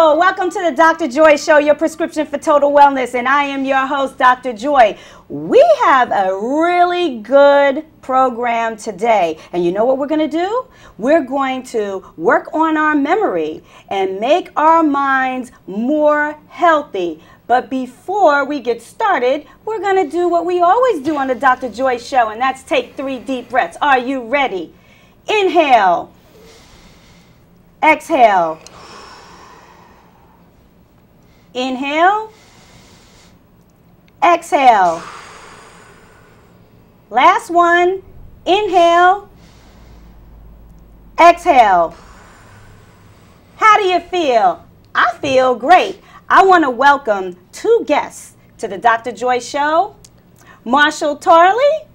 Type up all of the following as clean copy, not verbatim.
Hello, welcome to the Dr. Joy Show, your prescription for total wellness, and I am your host, Dr. Joy. We have a really good program today, and you know what we're going to do? We're going to work on our memory and make our minds more healthy. But before we get started, we're going to do what we always do on the Dr. Joy Show, and that's take 3 deep breaths. Are you ready? Inhale. Exhale. Inhale. Exhale. Last one. Inhale. Exhale. How do you feel? I feel great. I want to welcome 2 guests to the Dr. Joy Show, Marshall Tarley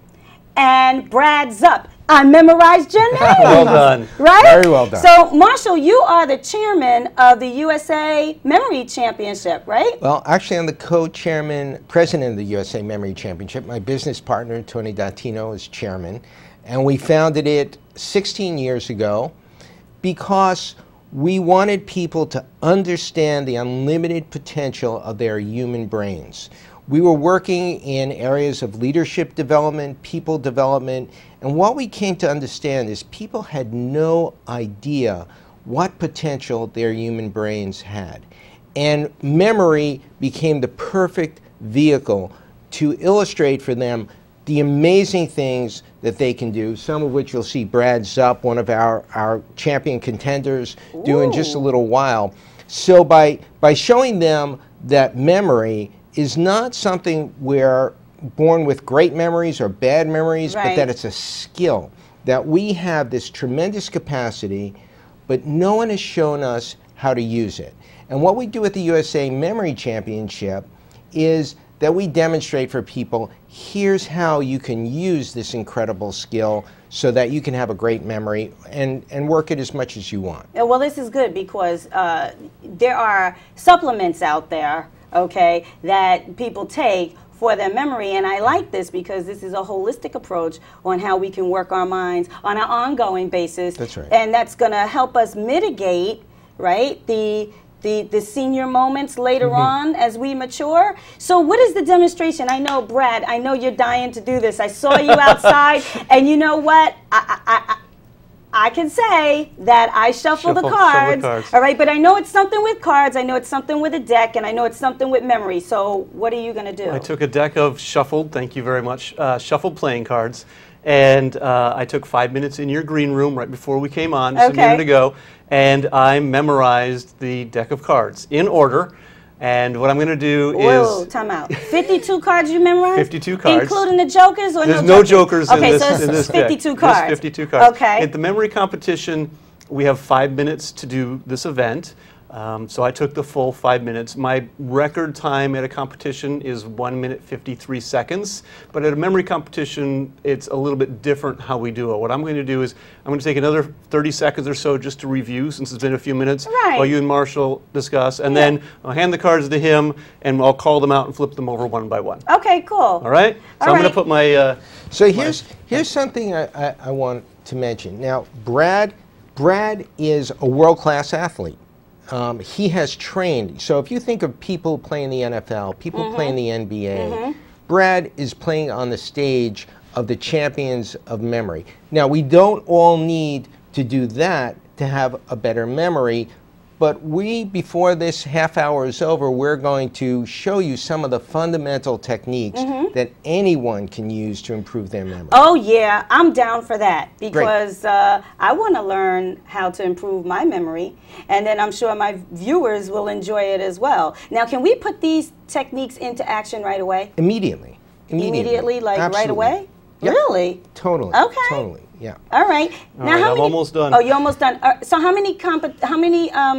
and Brad Zupp. I memorized your name. Well done. Right? Very well done. So, Marshall, you are the chairman of the USA Memory Championship, right? Well, actually, I'm the co-chairman, president of the USA Memory Championship. My business partner, Tony Dattino, is chairman. And we founded it 16 years ago because we wanted people to understand the unlimited potential of their human brains. We were working in areas of leadership development, people development, and what we came to understand is people had no idea what potential their human brains had. And memory became the perfect vehicle to illustrate for them the amazing things that they can do, some of which you'll see Brad Zupp, one of our champion contenders, do in just a little while. So by showing them that memory is not something we're born with great memories or bad memories, but that it's a skill, that we have this tremendous capacity, but no one has shown us how to use it. And what we do at the USA Memory Championship is that we demonstrate for people, here's how you can use this incredible skill so that you can have a great memory and work it as much as you want. Well, this is good because there are supplements out there, okay, that people take for their memory, and I like this because this is a holistic approach on how we can work our minds on an ongoing basis. That's right. And that's going to help us mitigate, right, the senior moments later on as we mature. So what is the demonstration? I know, Brad, I know you're dying to do this. I saw you outside, and you know what? I can say that I shuffle the cards, all right, but I know it's something with cards, I know it's something with a deck, and I know it's something with memory. So what are you going to do? I took a deck of shuffled, thank you very much, shuffled playing cards, and I took 5 minutes in your green room right before we came on, just a minute ago, and I memorized the deck of cards in order. And what I'm going to do is... Whoa, time out. 52 cards you memorized? 52 cards. Including the jokers or There's no jokers in this deck. Okay, so it's 52 cards. Just 52 cards. Okay. At the memory competition, we have 5 minutes to do this event. So I took the full 5 minutes. My record time at a competition is 1 minute 53 seconds. But at a memory competition, it's a little bit different how we do it. What I'm going to do is I'm going to take another 30 seconds or so just to review, since it's been a few minutes, while you and Marshall discuss. And then I'll hand the cards to him, and I'll call them out and flip them over one by one. Okay, cool. All right? So I'm going to put my... So here's something I want to mention. Now, Brad is a world-class athlete. He has trained. So if you think of people playing the NFL, people playing the NBA, Brad is playing on the stage of the champions of memory. Now, we don't all need to do that to have a better memory, but before this half hour is over, we're going to show you some of the fundamental techniques that anyone can use to improve their memory. Oh yeah, I'm down for that because I want to learn how to improve my memory, and then I'm sure my viewers will enjoy it as well. Now, can we put these techniques into action right away? Immediately. Immediately, like right away? Yep. Really? Totally. Okay. Totally. Yeah. All right. Now, how I'm many, almost done. Oh, you're almost done. So how many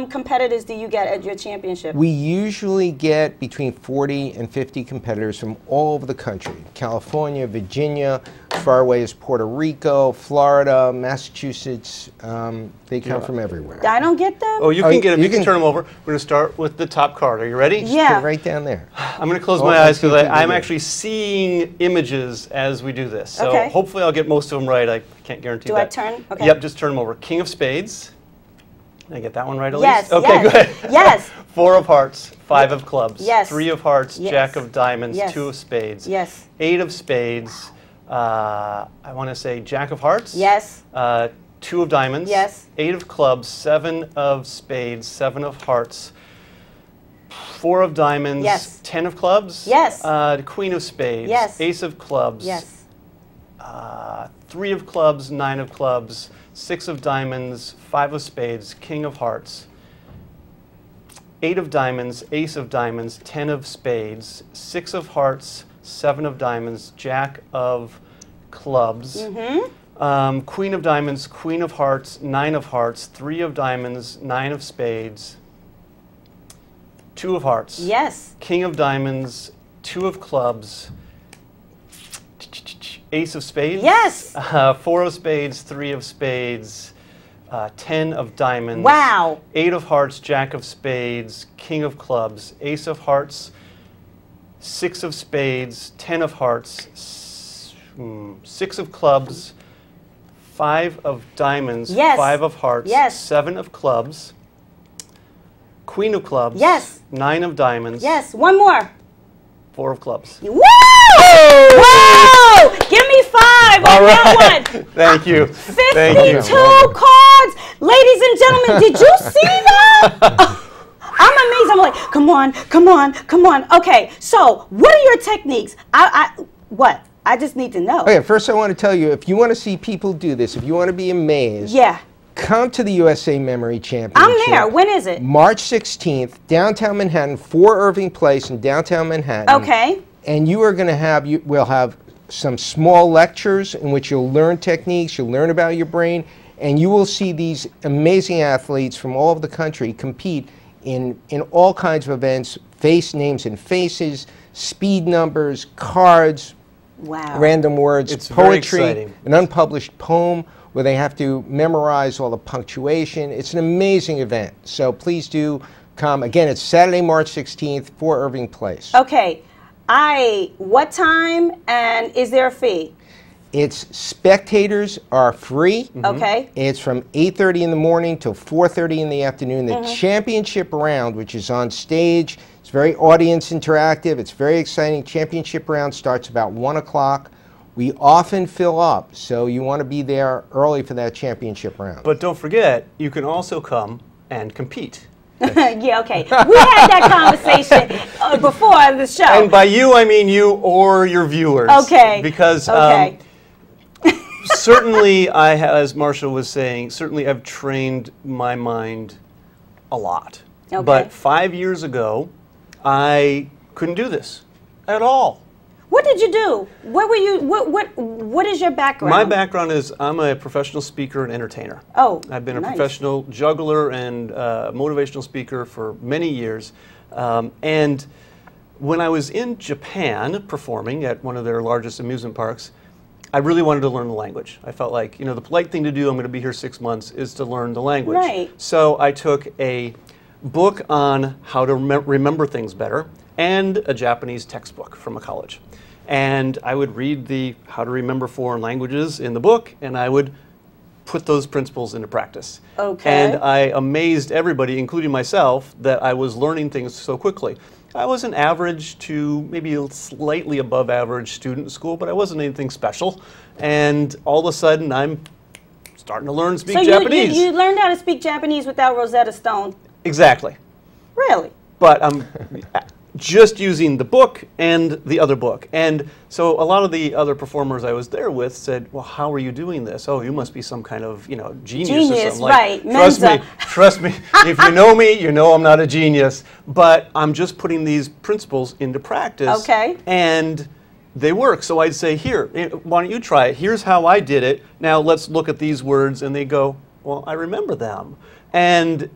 competitors do you get at your championship? We usually get between 40 and 50 competitors from all over the country. California, Virginia, as far away as Puerto Rico, Florida, Massachusetts. They come from everywhere. I don't get them? Oh, you can get them. You can turn them over. We're going to start with the top card. Are you ready? Yeah. Right down there. I'm going to close my eyes because I'm actually seeing images as we do this. So hopefully I'll get most of them right. I can't guarantee that. Do I turn? Okay. Yep, just turn them over. King of Spades. Did I get that one right at Yes, least? Okay, yes, good. yes. 4 of hearts, 5 of clubs. Yes. 3 of hearts, Yes. Jack of diamonds, Yes. 2 of spades. Yes. 8 of spades, I want to say Jack of hearts. Yes. 2 of diamonds. Yes. 8 of clubs, 7 of spades, 7 of hearts, 4 of diamonds. Yes. 10 of clubs. Yes. Queen of spades. Yes. Ace of clubs. Yes. 3 of clubs, 9 of clubs, 6 of diamonds, 5 of spades, king of hearts, 8 of diamonds, ace of diamonds, 10 of spades, 6 of hearts, 7 of diamonds, jack of clubs, queen of diamonds, queen of hearts, 9 of hearts, 3 of diamonds, 9 of spades, 2 of hearts. Yes. King of diamonds, 2 of clubs, ace of spades. Yes. 4 of spades, 3 of spades, 10 of diamonds. Wow. 8 of hearts, jack of spades, king of clubs, ace of hearts, 6 of spades, 10 of hearts, 6 of clubs, 5 of diamonds, Yes. 5 of hearts, Yes. 7 of clubs, queen of clubs, Yes. 9 of diamonds, Yes. One more. 4 of clubs. Woo! Whoa! Give me 5 on that one. Thank you. 52 cards. Ladies and gentlemen, did you see that? I'm amazed. I'm like, come on, come on, come on. Okay, so what are your techniques? What? I just need to know. Okay, first I want to tell you, if you want to see people do this, if you want to be amazed, Yeah. come to the USA Memory Championship. I'm there. When is it? March 16th, downtown Manhattan, 4 Irving Place in downtown Manhattan. Okay. And you are going to have, we'll have some small lectures in which you'll learn techniques, you'll learn about your brain, and you will see these amazing athletes from all over the country compete in all kinds of events, face names and faces, speed numbers, cards, Wow. random words, It's very poetry, exciting. an unpublished poem where they have to memorize all the punctuation. It's an amazing event. So please do come. Again, it's Saturday, March 16th, 4 Irving Place. Okay. What time and is there a fee? It's spectators are free. Okay. It's from 8:30 in the morning till 4:30 in the afternoon. The championship round, which is on stage, it's very audience interactive. It's very exciting. Championship round starts about 1 o'clock. We often fill up, so you want to be there early for that championship round. But don't forget, you can also come and compete. Yeah, okay. We had that conversation before the show. And by you, I mean you or your viewers. Okay. Because Okay. certainly, as Marsha was saying, certainly I've trained my mind a lot. Okay. But 5 years ago, I couldn't do this at all. What did you do? What were you? What is your background? My background is I'm a professional speaker and entertainer. Oh, I've been a nice. professional juggler and motivational speaker for many years. And when I was in Japan performing at one of their largest amusement parks, I really wanted to learn the language. I felt like, the polite thing to do, I'm going to be here 6 months, is to learn the language. Right. So I took a book on how to remember things better and a Japanese textbook from a college. And I would read the how to remember foreign languages in the book, and I would put those principles into practice. Okay. And I amazed everybody, including myself, that I was learning things so quickly. I was an average to maybe a slightly above average student in school, but I wasn't anything special. And all of a sudden, I'm starting to learn to speak Japanese. You learned how to speak Japanese without Rosetta Stone? Exactly. Really? But I'm just using the book and the other book. And so a lot of the other performers I was there with said, well, how are you doing this? Oh, you must be some kind of, genius or Genius, something. Like, right. Trust me, if you know me, you know I'm not a genius. But I'm just putting these principles into practice. Okay. And they work. So I'd say, here, why don't you try it? Here's how I did it. Now let's look at these words. And they go, well, I remember them. And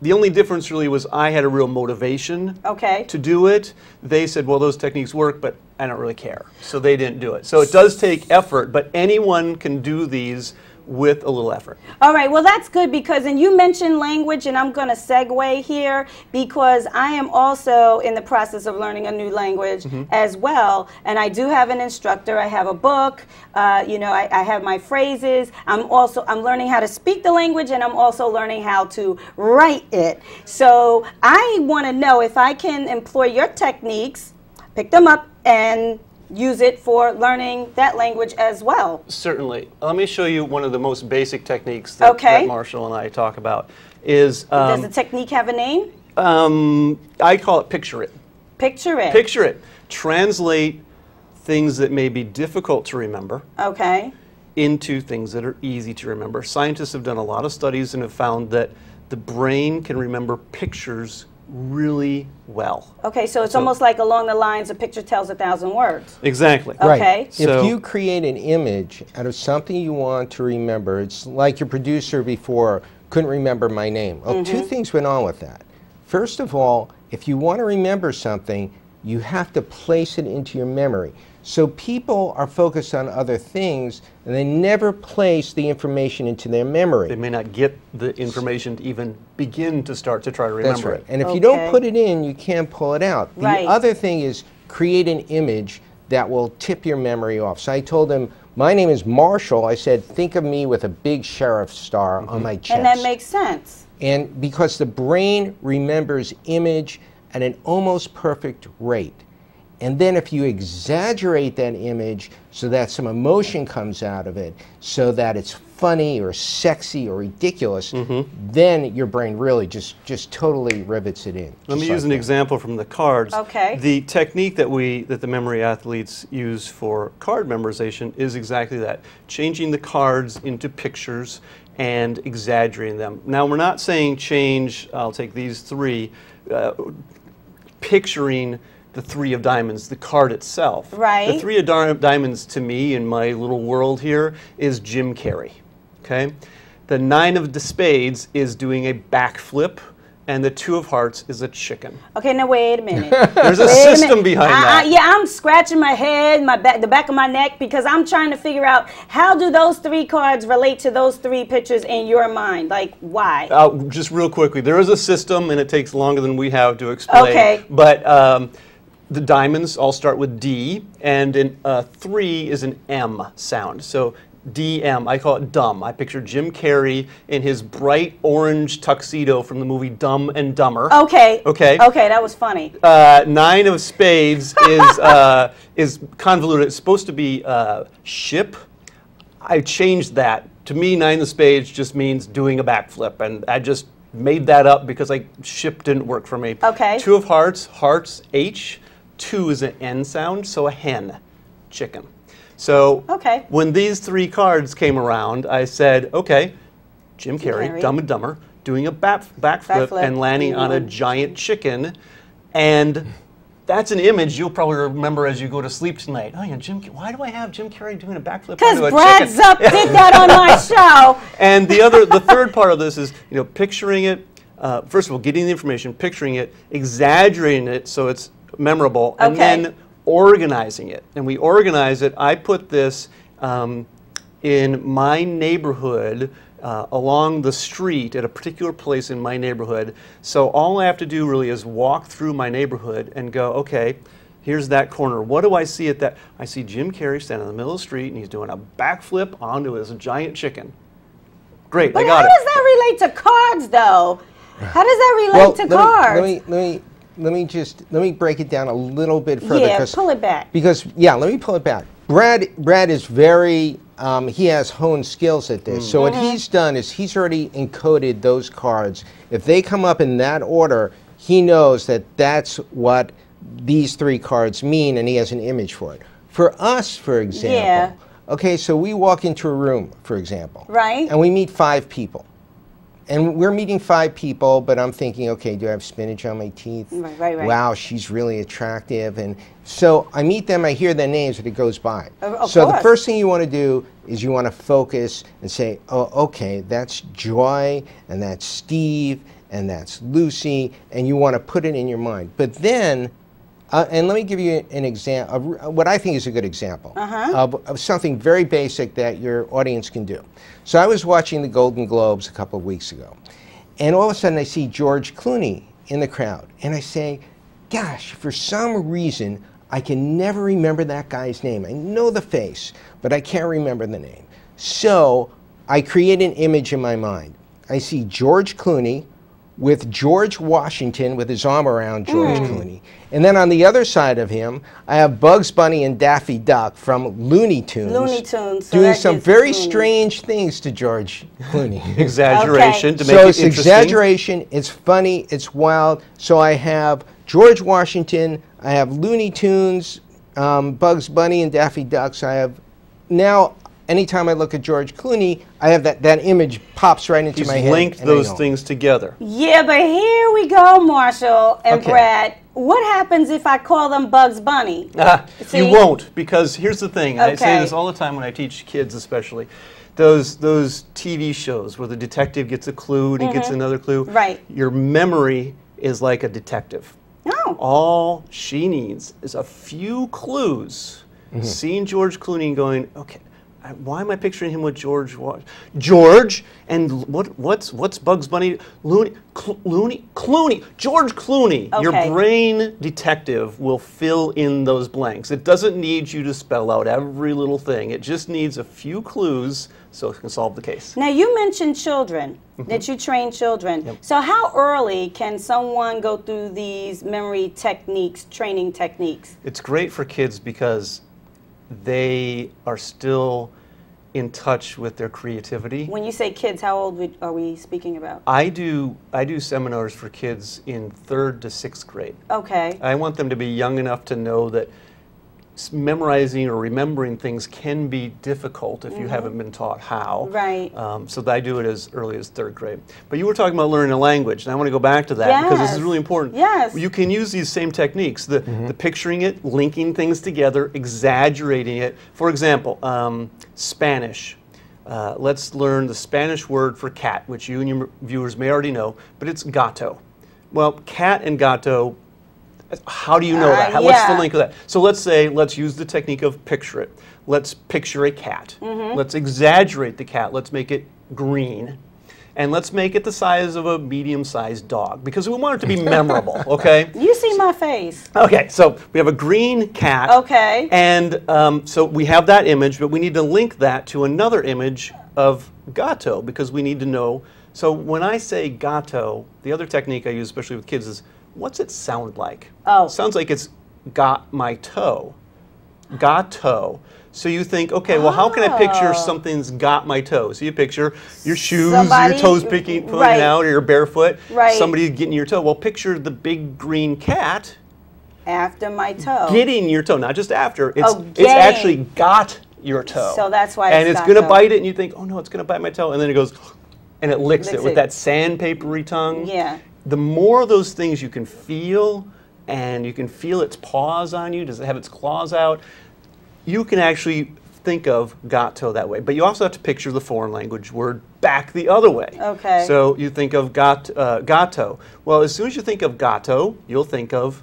the only difference really was I had a real motivation to do it. They said, well, those techniques work, but I don't really care. So they didn't do it. So it does take effort, but anyone can do these with a little effort. All right, well, that's good because, and you mentioned language, and I'm going to segue here because I am also in the process of learning a new language as well. And I do have an instructor. I have a book. You know, I have my phrases. I'm learning how to speak the language, and I'm also learning how to write it. So I want to know if I can employ your techniques, pick them up, and use it for learning that language as well. Certainly. Let me show you one of the most basic techniques that Marshall and I talk about. Does the technique have a name? I call it picture it. Picture it. Picture it. Translate things that may be difficult to remember into things that are easy to remember. Scientists have done a lot of studies and have found that the brain can remember pictures really well. Okay, so it's almost like along the lines, a picture tells 1,000 words. Exactly. Okay. Right. If you create an image out of something you want to remember, it's like your producer before couldn't remember my name. Well, two things went on with that. First of all, if you want to remember something, you have to place it into your memory. So people are focused on other things, and they never place the information into their memory. They may not get the information to even begin to start to try to remember That's right. it. And if you don't put it in, you can't pull it out. The other thing is create an image that will tip your memory off. So I told him, my name is Marshall. I said, think of me with a big sheriff star on my chest. And that makes sense. And because the brain remembers image at an almost perfect rate. And then if you exaggerate that image so that some emotion comes out of it, so that it's funny or sexy or ridiculous, then your brain really just totally rivets it in. Let me use an example from the cards. Okay. The technique that the memory athletes use for card memorization is exactly that, changing the cards into pictures and exaggerating them. Now, we're not saying change, I'll take these three, picturing the three of diamonds, the card itself. Right. The three of diamonds to me in my little world here is Jim Carrey. Okay. The nine of spades is doing a backflip, and the two of hearts is a chicken. Okay, now wait a minute. There's a system behind that. Yeah, I'm scratching my head, the back of my neck, because I'm trying to figure out how do those three cards relate to those three pictures in your mind? Like, why? Just real quickly, there is a system, and it takes longer than we have to explain. Okay. But the diamonds all start with D, and in 3 is an M sound. So DM, I call it dumb. I picture Jim Carrey in his bright orange tuxedo from the movie Dumb and Dumber. Okay. Okay. Okay, that was funny. 9 of spades is convoluted. It's supposed to be ship. I changed that. To me, 9 of spades just means doing a backflip, and I just made that up because ship didn't work for me. Okay. 2 of hearts, hearts, H. 2 is an N sound, so a hen, chicken. So when these three cards came around, I said, okay, Jim Carrey, Dumb and Dumber, doing a backflip and landing on a giant chicken, and that's an image you'll probably remember as you go to sleep tonight. Oh yeah, why do I have Jim Carrey doing a backflip onto a chicken? Because Brad Zupp did that on my show. And the third part of this is, picturing it. First of all, getting the information, picturing it, exaggerating it so it's memorable, and then organizing it. And we organize it. I put this in my neighborhood along the street at a particular place in my neighborhood. So all I have to do really is walk through my neighborhood and go, okay, here's that corner. What do I see at that? I see Jim Carrey standing in the middle of the street, and he's doing a backflip onto his giant chicken. Great, I got it. How does that relate to cards, though? How does that relate to cards? Let me break it down a little bit further. Yeah, pull it back. Because, let me pull it back. Brad is very, he has honed skills at this. So what he's done is he's already encoded those cards. If they come up in that order, he knows that that's what these three cards mean, and he has an image for it. For us, for example, okay, so we walk into a room, for example. Right. And we meet 5 people. And we're meeting 5 people, but I'm thinking, okay, do I have spinach on my teeth? Right. Wow, she's really attractive. And so I meet them, I hear their names, and it goes by. So the first thing you want to do is you want to focus and say, oh, okay, that's Joy, and that's Steve, and that's Lucy, and you want to put it in your mind. But then And let me give you an example, what I think is a good example of something very basic that your audience can do. So I was watching the Golden Globes a couple of weeks ago, and all of a sudden I see George Clooney in the crowd, and I say, gosh, for some reason, I can never remember that guy's name. I know the face, but I can't remember the name. So I create an image in my mind. I see George Clooney with George Washington with his arm around George Clooney. And then on the other side of him, I have Bugs Bunny and Daffy Duck from Looney Tunes. Looney Tunes. So doing some very strange things to George Clooney. Exaggeration to make So it it's interesting. exaggeration, it's funny, it's wild. So I have George Washington, I have Looney Tunes, Bugs Bunny and Daffy Duck. So I have, now anytime I look at George Clooney, I have that image pops right into my head. He's linked those things together. Yeah, but here we go, Marshall and Brad. What happens if I call them Bugs Bunny? You won't, because here's the thing. I say this all the time when I teach kids especially. Those TV shows where the detective gets a clue and he gets another clue. Right. Your memory is like a detective. Oh. All she needs is a few clues. Seeing George Clooney and going, okay, why am I picturing him with George? George, and what's Bugs Bunny? Clooney, George Clooney. Okay. Your brain detective will fill in those blanks. It doesn't need you to spell out every little thing. It just needs a few clues so it can solve the case. Now, you mentioned children, that you train children. Yep. So how early can someone go through these memory techniques, training techniques? It's great for kids because they are still in touch with their creativity. When you say kids, how old are we speaking about? I do seminars for kids in 3rd to 6th grade. Okay. I want them to be young enough to know that memorizing or remembering things can be difficult if you haven't been taught how. Right. So I do it as early as 3rd grade. But you were talking about learning a language, and I want to go back to that because this is really important. Yes. You can use these same techniques, the picturing it, linking things together, exaggerating it. For example, Spanish. Let's learn the Spanish word for cat, which you and your viewers may already know, but it's gato. Well, cat and gato, how do you know that? What's the link of that? So let's use the technique of picture it. Let's picture a cat. Let's exaggerate the cat. Let's make it green. And let's make it the size of a medium-sized dog because we want it to be memorable, okay? You see my face. Okay, so we have a green cat. Okay. And so we have that image, but we need to link that to another image of gato because we need to know. So when I say gato, the other technique I use, especially with kids, is what's it sound like? Oh. It sounds like it's got my toe. Gato. So you think, okay, well, how can I picture something's got my toe? So you picture your shoes, your toes pointing out, or you're barefoot. Right. Somebody getting your toe. Well, picture the big green cat. After my toe. Getting your toe, not just after. It's actually got your toe. So that's why and it's going to bite it, and you think, oh, no, it's going to bite my toe. And then it goes, and it licks it with that sandpapery tongue. Yeah. The more of those things you can feel, and you can feel its paws on you, does it have its claws out, you can actually think of gato that way. But you also have to picture the foreign language word back the other way. Okay. So you think of gato. Well, as soon as you think of gato, you'll think of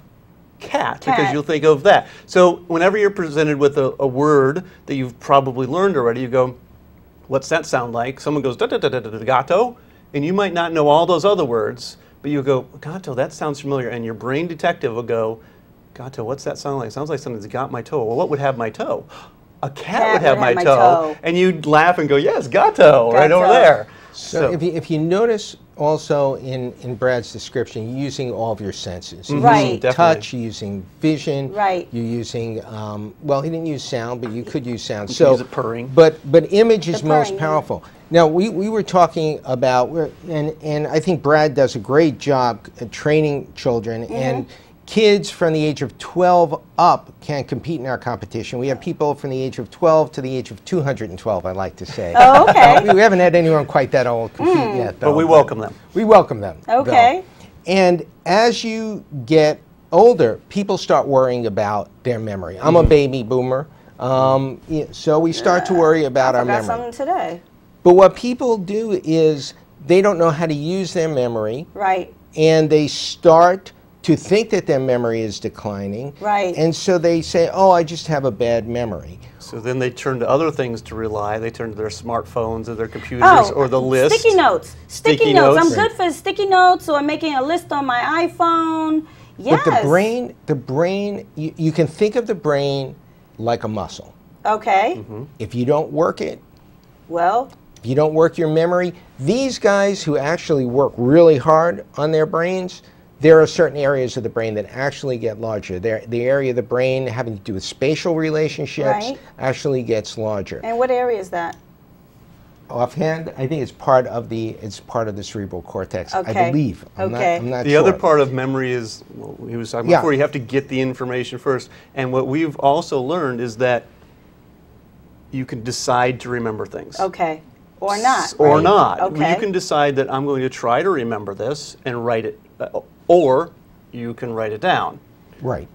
cat, because you'll think of that. So whenever you're presented with a word that you've probably learned already, you go, what's that sound like? Someone goes, gato, and you might not know all those other words, but you go, gato, that sounds familiar, and your brain detective will go, gato, what's that sound like? It sounds like something's got my toe. Well, what would have my toe? A cat would have my toe. And you'd laugh and go, yes, gato, right over there. So if you notice also in Brad's description, you're using all of your senses. You're Right. using touch, you're using vision. Right. You're using, well, he didn't use sound, but you could use sound. You could use it purring. But image is most purring, powerful. Now, we were talking about, and I think Brad does a great job at training children, and kids from the age of 12 up can compete in our competition. We have people from the age of 12 to the age of 212, I like to say. Oh, okay. We haven't had anyone quite that old compete yet, though. But we welcome them. We welcome them. Okay. Though. And as you get older, people start worrying about their memory. I'm a baby boomer, so we start to worry about our memory. I forgot something today. But what people do is they don't know how to use their memory. Right. And they start to think that their memory is declining. Right. And so they say, oh, I just have a bad memory. So then they turn to other things to rely. They turn to their smartphones or their computers or the list. Sticky notes. Sticky notes. I'm good for sticky notes or making a list on my iPhone. Yes. But the brain, you can think of the brain like a muscle. Okay. If you don't work it, well, if you don't work your memory, these guys who actually work really hard on their brains, there are certain areas of the brain that actually get larger. The area of the brain having to do with spatial relationships actually gets larger. And what area is that? Offhand, I think it's part of the cerebral cortex. I believe. I'm not the sure. other part of memory is, well, he was talking before, you have to get the information first. And what we've also learned is that you can decide to remember things. Okay. Or not. Or right? not. Okay. You can decide that I'm going to try to remember this and write it, or you can write it down. Right.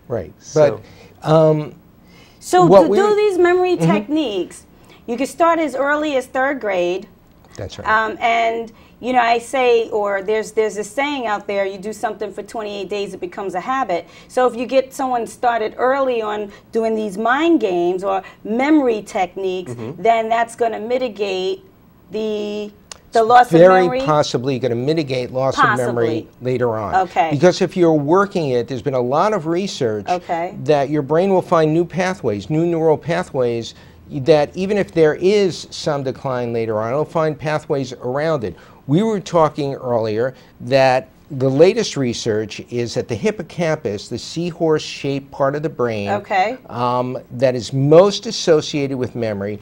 Right. So, so to do these memory techniques, you can start as early as 3rd grade. That's right. And you know, I say, or there's a saying out there: you do something for 28 days, it becomes a habit. So if you get someone started early on doing these mind games or memory techniques, then that's going to mitigate the loss of memory. Very possibly going to mitigate loss of memory later on. Okay. Because if you're working it, there's been a lot of research that your brain will find new pathways, new neural pathways, that even if there is some decline later on, it'll find pathways around it. We were talking earlier that the latest research is that the hippocampus, the seahorse-shaped part of the brain, that is most associated with memory,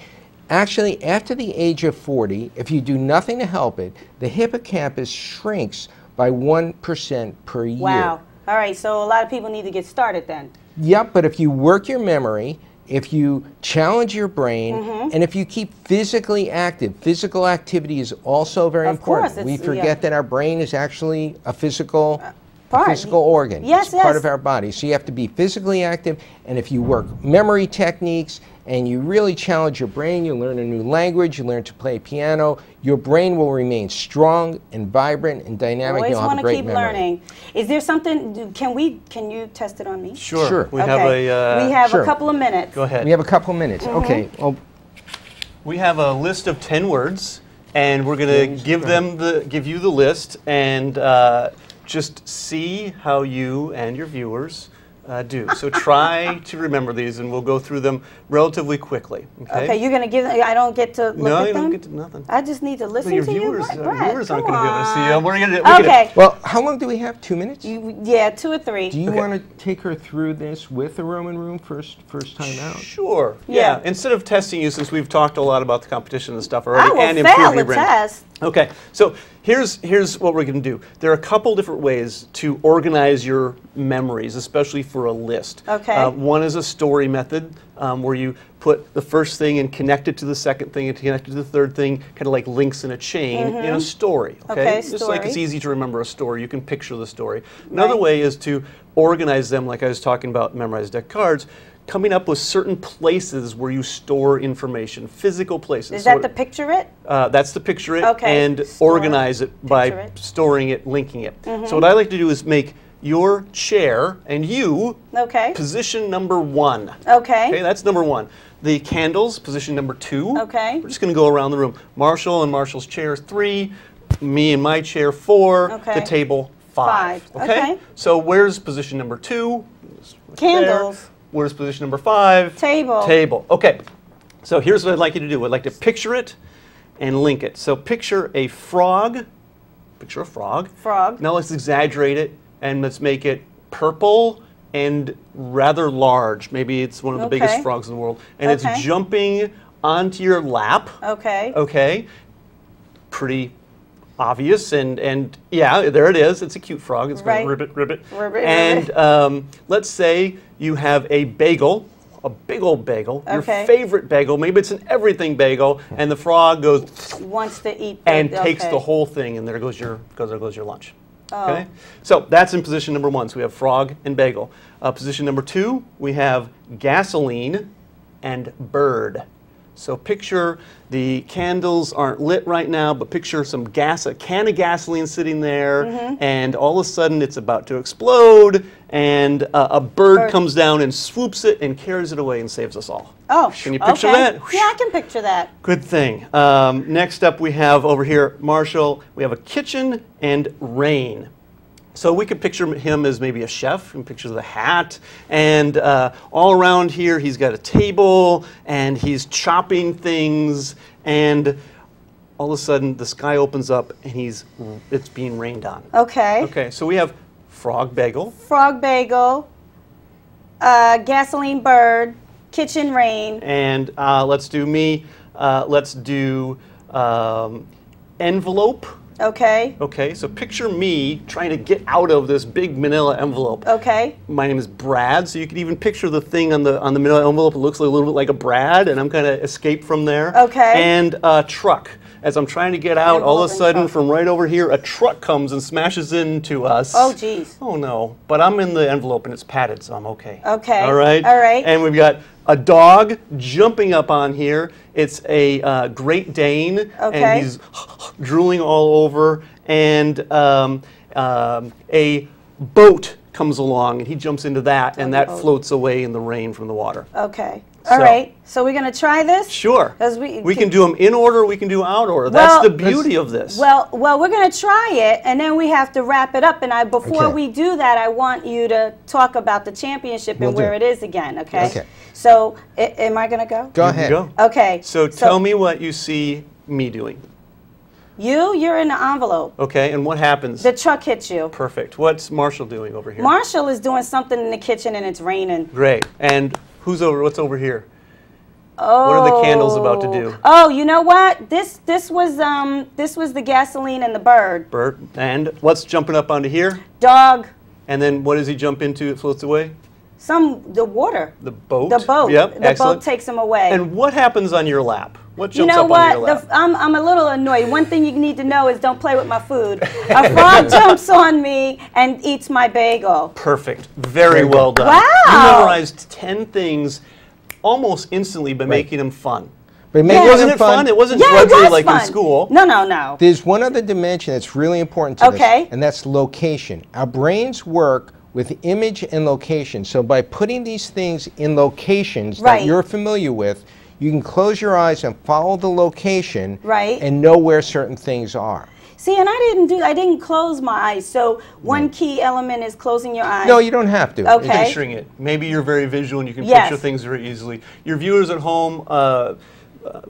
actually after the age of 40, if you do nothing to help it, the hippocampus shrinks by 1% per year. Wow. All right, so a lot of people need to get started then. Yep, but if you work your memory, if you challenge your brain, and if you keep physically active, physical activity is also very important. We forget that our brain is actually a physical organ. Yes, it's part of our body. So you have to be physically active, and if you work memory techniques and you really challenge your brain, you learn a new language, you learn to play piano, your brain will remain strong and vibrant and dynamic. Always want to keep learning. Is there something, can you test it on me? Sure. We have a couple of minutes. Go ahead. We have a couple of minutes. Okay. Well, we have a list of 10 words, and we're going to give you the list and just see how you and your viewers do. So try to remember these, and we'll go through them relatively quickly. Okay, you're going to give them, I don't get to look at them? No, you don't get to nothing. I just need to listen to you? Your viewers aren't going to be able to see you. We're gonna, well, how long do we have? 2 minutes? Yeah, 2 or 3. Do you want to take her through this with the Roman room first time out? Sure. Yeah. Instead of testing you, since we've talked a lot about the competition and stuff already, I will fail the test. Okay, so here's what we're going to do. There are a couple different ways to organize your memories, especially for a list. Okay. One is a story method, where you put the first thing and connect it to the second thing and connect it to the third thing, kind of like links in a chain in a story. Okay, just like it's easy to remember a story, you can picture the story. Another way is to organize them, like I was talking about memorize deck cards, coming up with certain places where you store information, physical places. Is that the picture it? That's the picture it, and organize it by storing it, linking it. So what I like to do is make your chair and you position number 1. Okay, that's number 1. The candles, position number 2. Okay. We're just going to go around the room. Marshall and Marshall's chair 3, me and my chair 4, the table 5. Okay? So where's position number 2? Candles. There. Where's position number 5? Table. Table. Okay. So here's what I'd like you to do. I'd like to picture it and link it. So picture a frog. Picture a frog. Frog. Now let's exaggerate it and let's make it purple and rather large. Maybe it's one of the biggest frogs in the world. And it's jumping onto your lap. Okay. Okay. Pretty obvious, and yeah, there it is. It's a cute frog. It's going ribbit, ribbit. And let's say you have a bagel, a big old bagel, your favorite bagel. Maybe it's an everything bagel, and the frog wants to eat and takes the whole thing, and there goes your lunch. Okay, so that's in position number 1. So we have frog and bagel. Position number 2, we have gasoline and bird. So picture the candles aren't lit right now, but picture some gas, a can of gasoline sitting there, and all of a sudden it's about to explode, and a bird comes down and swoops it and carries it away and saves us all. Oh, can you picture okay. that? Yeah, I can picture that. Good thing. Next up we have over here, Marshall, we have a kitchen and rain. So we could picture him as maybe a chef, and picture the hat, and all around here he's got a table, and he's chopping things, and all of a sudden the sky opens up, and it's being rained on. Okay. Okay, so we have frog bagel. Frog bagel, gasoline bird, kitchen rain. And let's do me. Let's do envelope. Okay. Okay, so picture me trying to get out of this big manila envelope. Okay. My name is Brad, so you can even picture the thing on the manila envelope. It looks a little bit like a Brad, and I'm kind of escape from there. Okay. And truck. As I'm trying to get out, all of a sudden, from right over here, a truck comes and smashes into us. Oh, geez. Oh, no. But I'm in the envelope, and it's padded, so I'm okay. Okay. All right? All right. And we've got a dog jumping up on here. It's a Great Dane, Okay. and he's drooling all over. And a boat comes along, and he jumps into that, and that floats away in the rain from the water. Okay. All right. So we're going to try this? Sure. We can do them in order, we can do out order. Well, that's the beauty of this. Well, we're going to try it, and then we have to wrap it up. And before Okay. we do that, I want you to talk about the championship and where it is again, okay? Okay. So am I going to go? Go You ahead. can go. Okay. So tell me what you see me doing. You're in the envelope. Okay, and what happens? The truck hits you. Perfect. What's Marshall doing over here? Marshall is doing something in the kitchen, and it's raining. Great. And what's over here? Oh. What are the candles about to do? Oh, you know what? This was the gasoline and the bird. Bird. And what's jumping up onto here? Dog. And then what does he jump into? It floats away? The water. The boat. The boat. Yep, The excellent. boat takes him away. And what happens on your lap? What You jumps know up what? on your lap? I'm a little annoyed. One thing you need to know is don't play with my food. A frog jumps on me and eats my bagel. Perfect. Very well done. Wow. You memorized 10 things almost instantly by making them fun. But Wasn't it fun? It wasn't drudgery like fun. in school. No. There's one other dimension that's really important to Okay. this, and that's location. Our brains work with image and location. So by putting these things in locations Right. that you're familiar with, you can close your eyes and follow the location Right. and know where certain things are. See, and I didn't close my eyes. So one key element is closing your eyes. No, you don't have to. Okay. Picturing it. Maybe you're very visual and you can Yes. picture things very easily. Your viewers at home,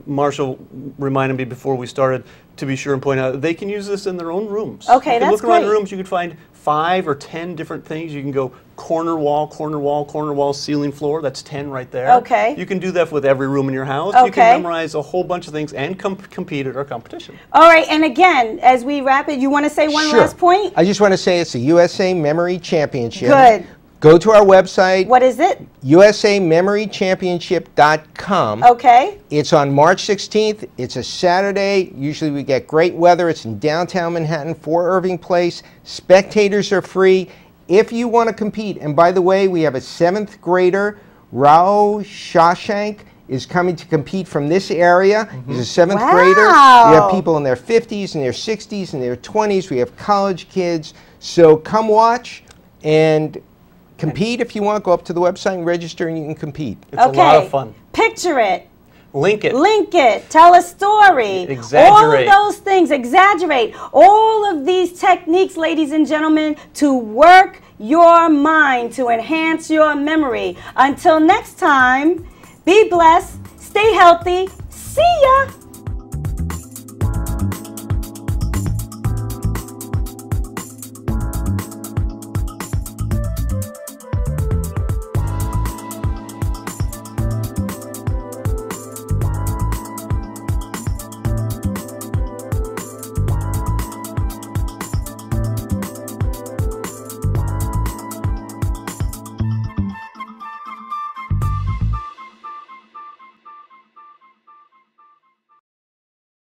Marshall reminded me before we started to be sure and point out they can use this in their own rooms. Okay, you can that's look around great. rooms, you can find 5 or 10 different things. You can go corner wall, corner wall, corner wall, ceiling, floor. That's 10 right there. Okay. You can do that with every room in your house. You Okay. can memorize a whole bunch of things and compete at our competition. All right, and again, as we wrap it, you want to say one Sure. last point? I just want to say it's the USA Memory Championship. Good. Go to our website, What is it? usamemorychampionship.com. Okay. It's on March 16th. It's a Saturday. Usually we get great weather. It's in downtown Manhattan, 4 Irving Place. Spectators are free if you want to compete. And by the way, we have a 7th grader, Rao Shashank, is coming to compete from this area. He's a 7th grader. We have people in their 50s and their 60s and their 20s. We have college kids. So come watch and compete if you want. Go up to the website and register and you can compete. It's a lot of fun. Picture it. Link it. Link it. Tell a story. Exaggerate. All of those things. Exaggerate. All of these techniques, ladies and gentlemen, to work your mind, to enhance your memory. Until next time, be blessed, stay healthy. See ya.